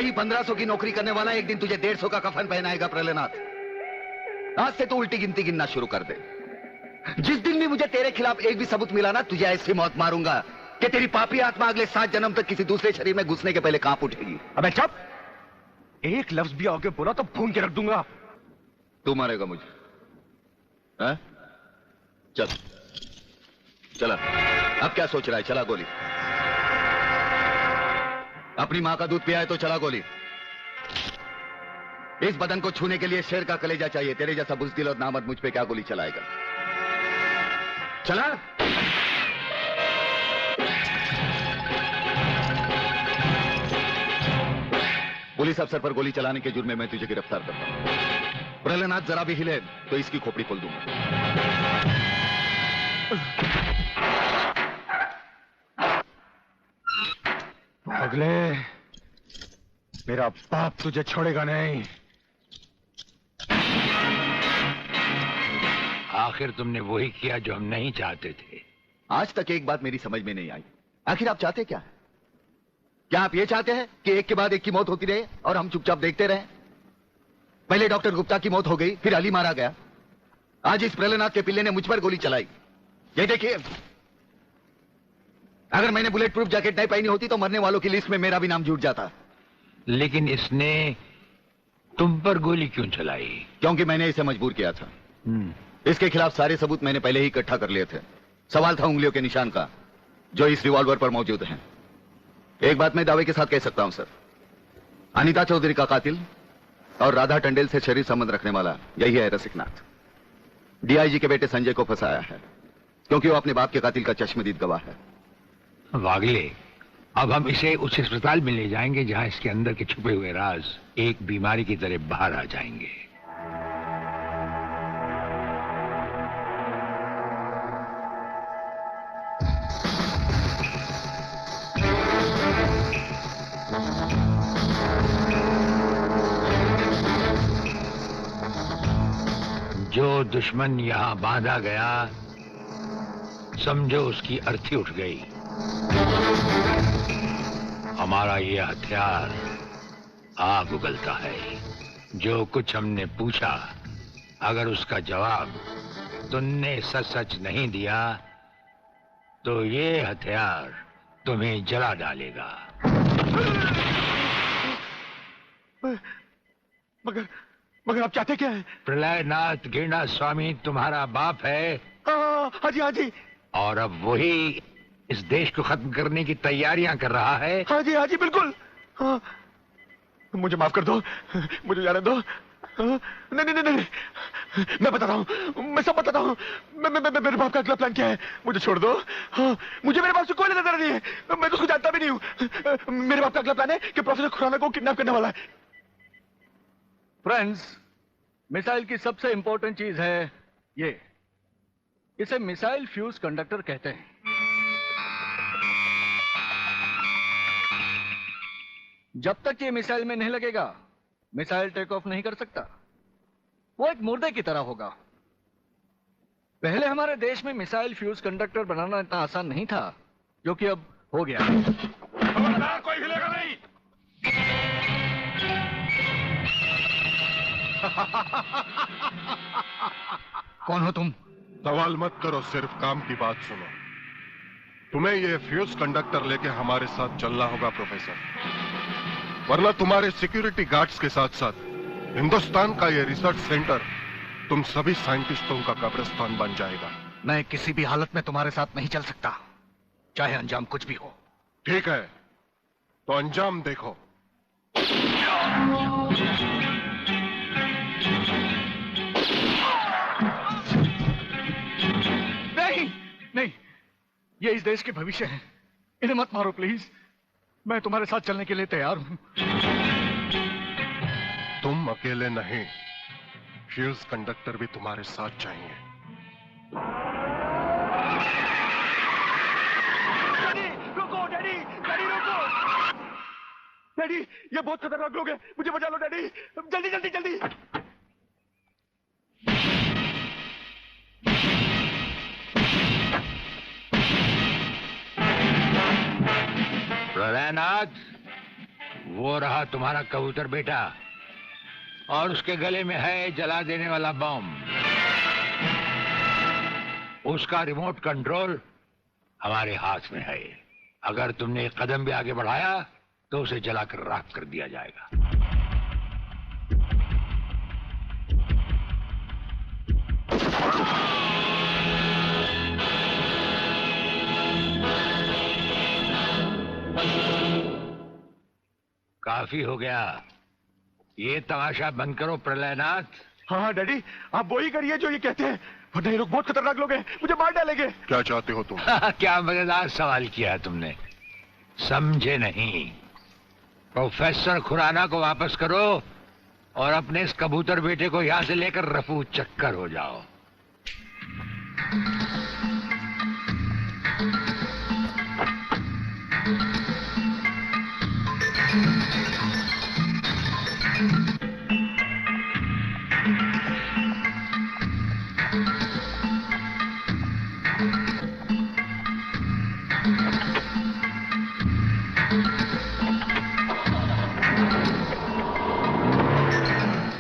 ही 1500 की नौकरी करने वाला एक दिन तुझे 150 का कफन पहनाएगा प्रलयनाथ। आज से तू उल्टी गिनती गिनना शुरू कर दे। जिस दिन भी मुझे तेरे खिलाफ एक भी सबूत मिला ना, तुझे ऐसी मौत मारूंगा कि तेरी पापी आत्मा अगले 7 जन्म तक किसी दूसरे शरीर में घुसने के पहले कांप उठेगी। अबे चुप! एक लफ्ज भी आगे बोला तो भून के रख दूंगा। तू मारेगा मुझे? है? चल चला। अब क्या सोच रहा है? चला गोली। अपनी मां का दूध पिया है तो चला गोली। इस बदन को छूने के लिए शेर का कलेजा चाहिए। तेरे जैसा बुज़दिल और नामर्द मुझ पे क्या गोली चलाएगा? चला। पुलिस अफसर पर गोली चलाने के जुर्म में मैं तुझे गिरफ्तार करता हूं। प्रलयनाथ जरा भी हिले तो इसकी खोपड़ी खोल दूंगा। अगले मेरा बाप तुझे छोड़ेगा नहीं। आखिर तुमने वही किया जो हम नहीं चाहते थे। आज तक एक बात मेरी समझ में नहीं आई। आखिर आप चाहते क्या? क्या आप ये चाहते हैं कि एक के बाद एक की मौत होती रहे और हम चुपचाप देखते रहें? पहले डॉक्टर गुप्ता की मौत हो गई, फिर अली मारा गया, आज इस प्रलयनाथ के पिल्ले ने मुझ पर गोली चलाई। ये देखिए, अगर मैंने बुलेट प्रूफ जैकेट नहीं पहनी होती तो मरने वालों की लिस्ट में मेरा भी नाम जुड़ जाता। लेकिन इसने तुम पर गोली क्यों चलाई? क्योंकि मैंने इसे मजबूर किया था। इसके खिलाफ सारे सबूत मैंने पहले ही इकट्ठा कर लिए थे। सवाल था उंगलियों के निशान का, जो इस रिवॉल्वर पर मौजूद हैं। एक बात मैं दावे के साथ कह सकता हूं सर, अनीता चौधरी का कातिल और राधा टंडेल से शरीर संबंध रखने वाला यही है रसिकनाथ। डीआईजी के बेटे संजय को फंसाया है क्योंकि वो अपने बाप के कातिल का चश्मदीद गवाह है। वागले, अब हम इसे उस अस्पताल में ले जाएंगे जहां इसके अंदर के छुपे हुए राज एक बीमारी की तरह बाहर आ जाएंगे। जो दुश्मन यहां बांधा गया, समझो उसकी अर्थी उठ गई। हमारा ये हथियार आग उगलता है। जो कुछ हमने पूछा, अगर उसका जवाब तुमने सच सच नहीं दिया तो ये हथियार तुम्हें जला डालेगा। मगर आप चाहते क्या है? प्रलयनाथ गिरना स्वामी तुम्हारा बाप है। हाँ जी, हाँ जी। और अब वही इस देश को खत्म करने की तैयारियां कर रहा है। हाँ जी, बिल्कुल। हाँ, मुझे माफ कर दो, मुझे जाने दो। नहीं नहीं नहीं, मैं बता रहा हूँ, मैं सब बताता हूँ। मेरे बाप का अगला प्लान क्या है, मुझे छोड़ दो। हाँ, मुझे मेरे बाप से कोई लेना देना नहीं है, मैं तो उसको जानता भी नहीं हूँ। मेरे बाप का अगला प्लान है कि प्रोफेसर खुराना को किडनैप करने वाला है। फ्रेंड्स, मिसाइल की सबसे इंपॉर्टेंट चीज है ये, इसे मिसाइल फ्यूज कंडक्टर कहते हैं। जब तक ये मिसाइल में नहीं लगेगा, मिसाइल टेक ऑफ नहीं कर सकता। वो एक मुर्दे की तरह होगा। पहले हमारे देश में मिसाइल फ्यूज कंडक्टर बनाना इतना आसान नहीं था, जो कि अब हो गया। कोई हिलेगा नहीं। कौन हो तुम? सवाल मत करो, सिर्फ काम की बात सुनो। तुम्हें ये फ्यूज कंडक्टर लेके हमारे साथ चलना होगा प्रोफेसर, वरना तुम्हारे सिक्योरिटी गार्ड्स के साथ साथ हिंदुस्तान का ये रिसर्च सेंटर तुम सभी साइंटिस्टों का कब्रिस्तान बन जाएगा। मैं किसी भी हालत में तुम्हारे साथ नहीं चल सकता, चाहे अंजाम कुछ भी हो। ठीक है, तो अंजाम देखो। नहीं, ये इस देश के भविष्य है, इन्हें मत मारो प्लीज। मैं तुम्हारे साथ चलने के लिए तैयार हूं। तुम अकेले नहीं, फ्यूज कंडक्टर भी तुम्हारे साथ चाहिए। डैडी रुको, डैडी रुको। डैडी, ये बहुत खतरनाक लोग हैं, मुझे बचा लो डैडी, जल्दी जल्दी जल्दी। प्रलयनाथ, वो रहा तुम्हारा कबूतर बेटा, और उसके गले में है जला देने वाला बम। उसका रिमोट कंट्रोल हमारे हाथ में है। अगर तुमने एक कदम भी आगे बढ़ाया तो उसे जलाकर राख कर दिया जाएगा। काफी हो गया, ये तमाशा बंद करो प्रलयनाथ। हाँ डैडी, आप वो ही करिए जो ये कहते हैं, वरना ये लोग बहुत खतरनाक लोग हैं, मुझे मार डालेंगे। क्या चाहते हो तुम? क्या मजेदार सवाल किया तुमने, समझे नहीं। प्रोफेसर खुराना को वापस करो और अपने इस कबूतर बेटे को यहां से लेकर रफू चक्कर हो जाओ।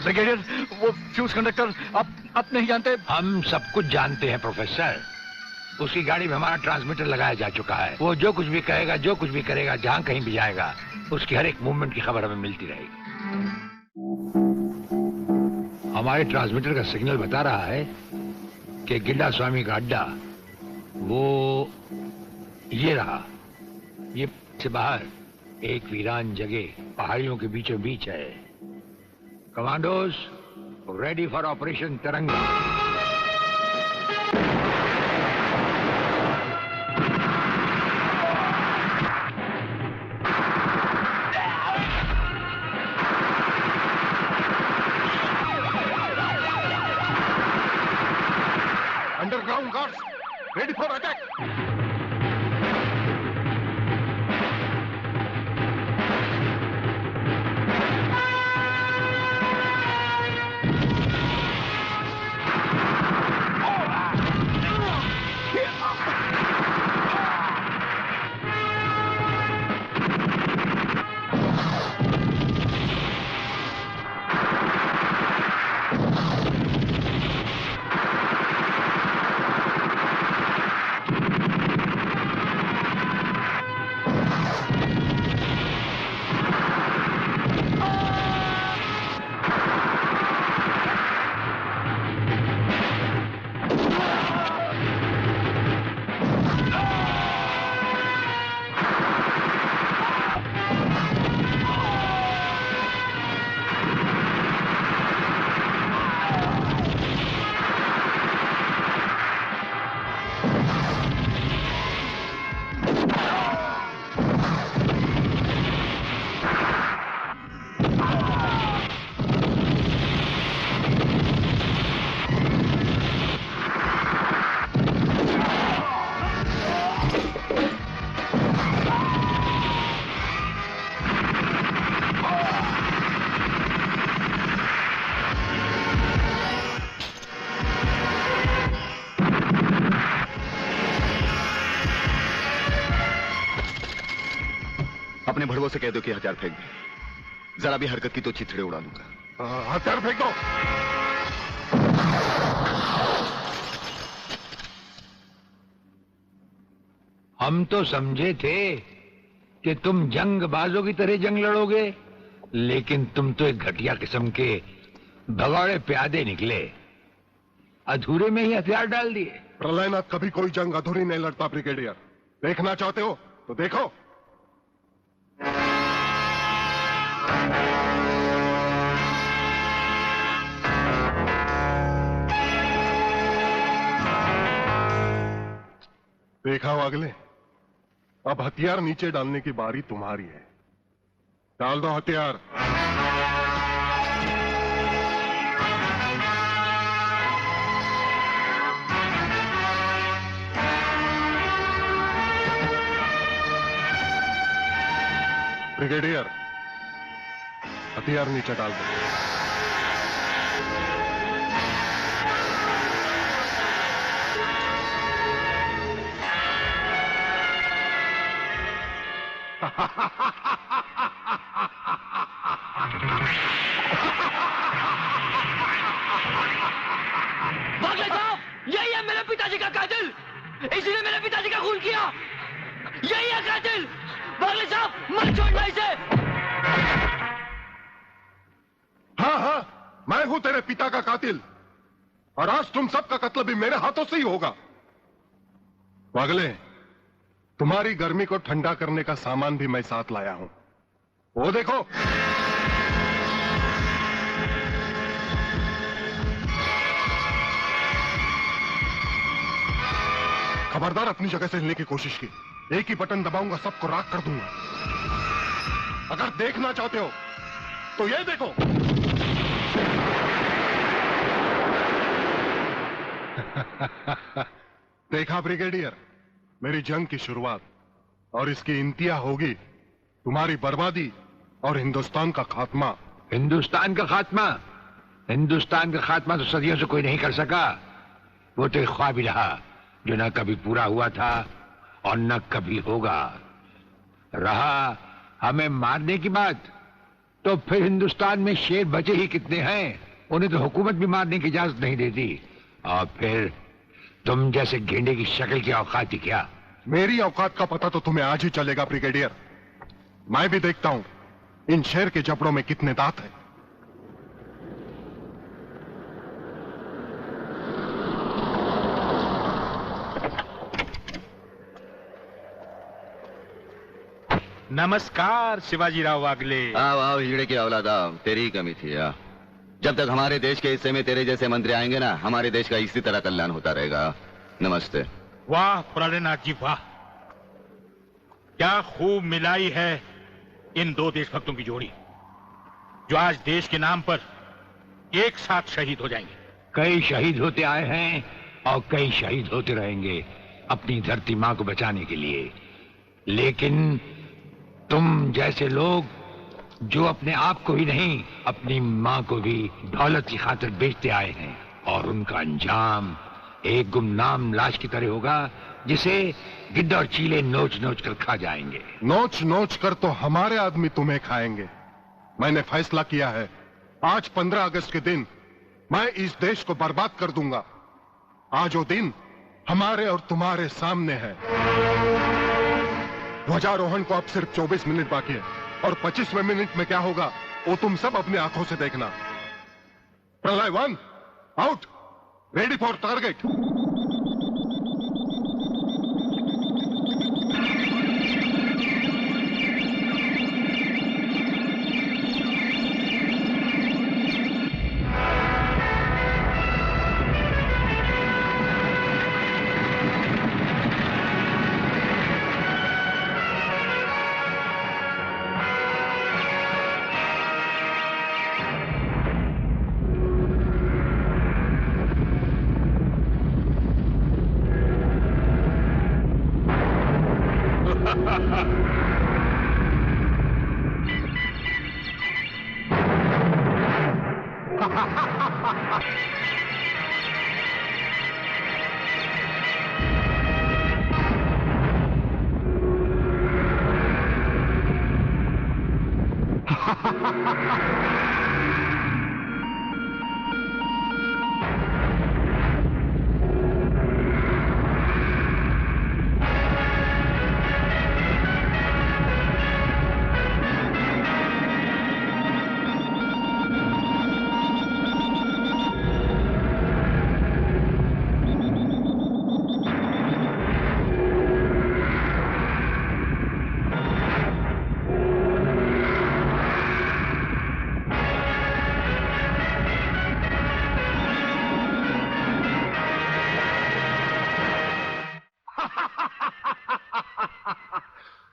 ब्रिगेडियर, वो फ्यूज कंडक्टर आप नहीं जानते? हम सब कुछ जानते हैं प्रोफेसर। उसकी गाड़ी में हमारा ट्रांसमीटर लगाया जा चुका है। वो जो कुछ भी कहेगा, जो कुछ भी करेगा, जहां कहीं भी जाएगा, उसकी हर एक मूवमेंट की खबर हमें मिलती रहेगी। हमारे ट्रांसमीटर का सिग्नल बता रहा है कि गिड्डा स्वामी का अड्डा वो ये रहा। ये से बाहर एक वीरान जगह पहाड़ियों के बीचों बीच है। कमांडोज रेडी फॉर ऑपरेशन तिरंगा। Underground guards ready for attack. अपने भड़वों से कह दो कि हथियार फेंक दे। जरा भी हरकत की तो चिथड़े उड़ा दूंगा। हथियार फेंक दो। हम तो समझे थे कि तुम जंगबाजों की तरह जंग लड़ोगे, लेकिन तुम तो एक घटिया किस्म के भगौड़े प्यादे निकले। अधूरे में ही हथियार डाल दिए। प्रलयनाथ कभी कोई जंग अधूरी नहीं लड़ता ब्रिगेडियर। देखना चाहते हो तो देखो। देखा हो अगले, अब हथियार नीचे डालने की बारी तुम्हारी है। डाल दो हथियार। ब्रिगेडियर, हथियार नीचे डाल दो। छोड़ना इसे। हाँ हाँ, मैं हूं तेरे पिता का कातिल, और आज तुम सबका कत्ल भी मेरे हाथों से ही होगा। वागले, तुम्हारी गर्मी को ठंडा करने का सामान भी मैं साथ लाया हूं, वो देखो। खबरदार अपनी जगह से हिलने की कोशिश की, एक ही बटन दबाऊंगा, सबको राख कर दूंगा। अगर देखना चाहते हो तो ये देखो। देखा ब्रिगेडियर, मेरी जंग की शुरुआत, और इसकी इंतहा होगी तुम्हारी बर्बादी और हिंदुस्तान का खात्मा। हिंदुस्तान का खात्मा? हिंदुस्तान का खात्मा तो सदियों से कोई नहीं कर सका। वो तो एक ख्वाब ही रहा जो न कभी पूरा हुआ था और न कभी होगा। रहा हमें मारने की बात, तो फिर हिंदुस्तान में शेर बचे ही कितने हैं, उन्हें तो हुकूमत भी मारने की इजाजत नहीं देती। और फिर तुम जैसे गेंडे की शक्ल की औकात ही क्या? मेरी औकात का पता तो तुम्हें आज ही चलेगा ब्रिगेडियर। मैं भी देखता हूं इन शेर के जबड़ों में कितने दांत हैं। नमस्कार शिवाजीराव वागले। आओ आओ हिजड़े की औलाद आओ, तेरी ही कमी थी यार। जब तक हमारे देश के हिस्से में तेरे जैसे मंत्री आएंगे ना, हमारे देश का इसी तरह कल्याण होता रहेगा। नमस्ते। वाह प्राणनाथ जी वाह, क्या खूब मिलाई है इन दो देशभक्तों की जोड़ी, जो आज देश के नाम पर एक साथ शहीद हो जाएंगे। कई शहीद होते आए हैं और कई शहीद होते रहेंगे अपनी धरती मां को बचाने के लिए। लेकिन तुम जैसे लोग जो अपने आप को ही नहीं, अपनी मां को भी दौलत की खातिर बेचते आए हैं, और उनका अंजाम एक गुमनाम लाश की तरह होगा जिसे गिद्ध और चीले नोच नोच कर खा जाएंगे। नोच नोच कर तो हमारे आदमी तुम्हें खाएंगे। मैंने फैसला किया है, आज 15 अगस्त के दिन मैं इस देश को बर्बाद कर दूंगा। आज वो दिन हमारे और तुम्हारे सामने है। ध्वजारोहण को अब सिर्फ 24 मिनट बाकी है, और 25वें मिनट में क्या होगा वो तुम सब अपनी आंखों से देखना। प्रलय 1 आउट, रेडी फॉर टारगेट।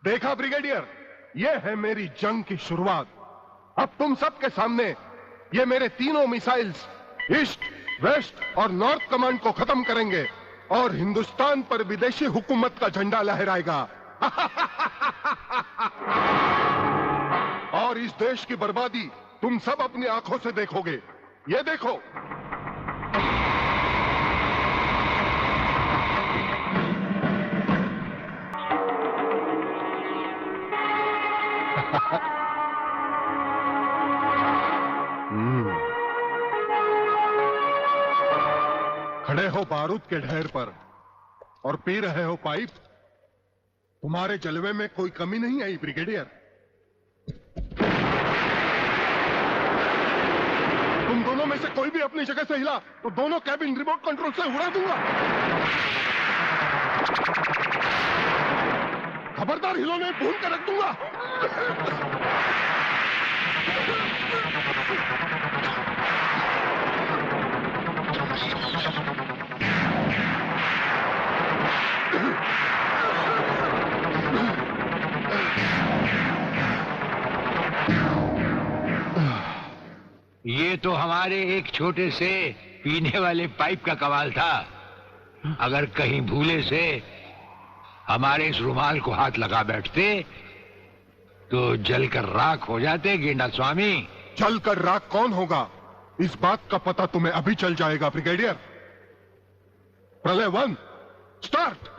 देखा ब्रिगेडियर, ये है मेरी जंग की शुरुआत। अब तुम सबके सामने ये मेरे तीनों मिसाइल्स ईस्ट, वेस्ट और नॉर्थ कमांड को खत्म करेंगे, और हिंदुस्तान पर विदेशी हुकूमत का झंडा लहराएगा। और इस देश की बर्बादी तुम सब अपनी आंखों से देखोगे। ये देखो। खड़े हो बारूद के ढेर पर और पी रहे हो पाइप। तुम्हारे जलवे में कोई कमी नहीं आई ब्रिगेडियर। कोई भी अपनी जगह से हिला तो दोनों कैबिन रिमोट कंट्रोल से उड़ा दूंगा। खबरदार हिलो नहीं, भून कर रख दूंगा। ये तो हमारे एक छोटे से पीने वाले पाइप का कमाल था। अगर कहीं भूले से हमारे इस रुमाल को हाथ लगा बैठते तो जलकर राख हो जाते गेंडा स्वामी। जलकर राख कौन होगा, इस बात का पता तुम्हें अभी चल जाएगा ब्रिगेडियर। प्रलय 1 स्टार्ट।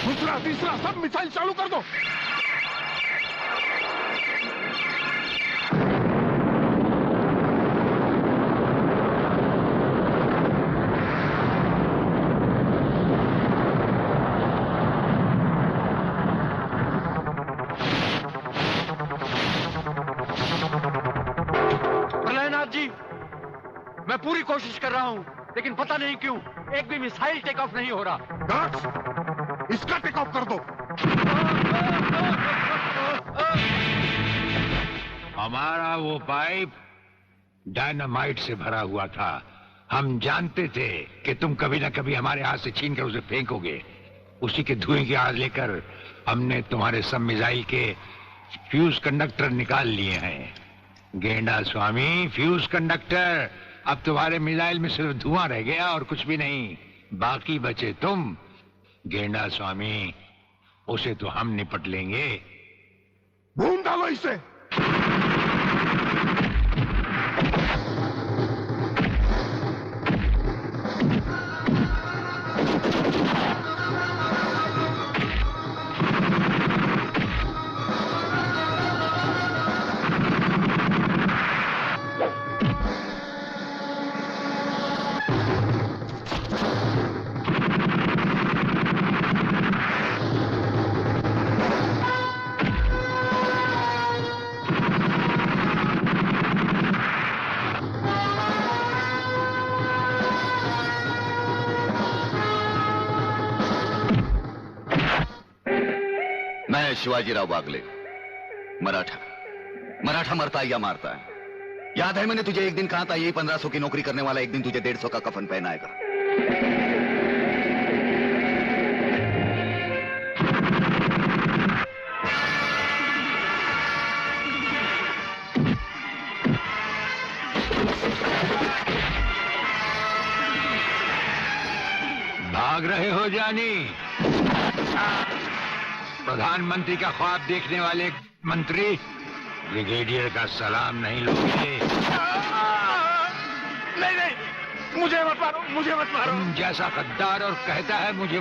दूसरा तीसरा सब मिसाइल चालू कर दो। प्रलयनाथ जी, मैं पूरी कोशिश कर रहा हूं, लेकिन पता नहीं क्यों एक भी मिसाइल टेक ऑफ नहीं हो रहा। गार्ड्स, इसका टेक ऑफ कर दो। हमारा वो पाइप डायनामाइट से भरा हुआ था। हम जानते थे कि तुम कभी ना कभी हमारे हाथ से छीन कर उसे फेंकोगे। उसी के धुएं की आग लेकर हमने तुम्हारे सब मिसाइल के फ्यूज कंडक्टर निकाल लिए हैं। गेंडा स्वामी, फ्यूज कंडक्टर, अब तुम्हारे मिसाइल में सिर्फ धुआं रह गया और कुछ भी नहीं। बाकी बचे तुम। गेंडा स्वामी, उसे तो हम निपट लेंगे। भून डालो इसे। मैं शिवाजीराव बागले, मराठा मरता है या मारता है। याद है मैंने तुझे एक दिन कहा था, यही 1500 की नौकरी करने वाला एक दिन तुझे 150 का कफन पहनाएगा। भाग रहे हो जानी? प्रधानमंत्री का ख्वाब देखने वाले मंत्री ब्रिगेडियर का सलाम नहीं लोगे? नहीं, मुझे मत मारो, मुझे मत मारो। तुम जैसा गद्दार और कहता है मुझे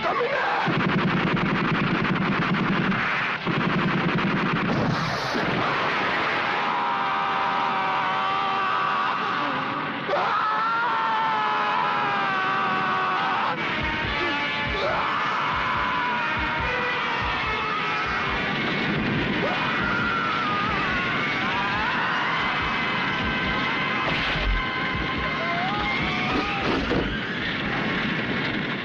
कमीने!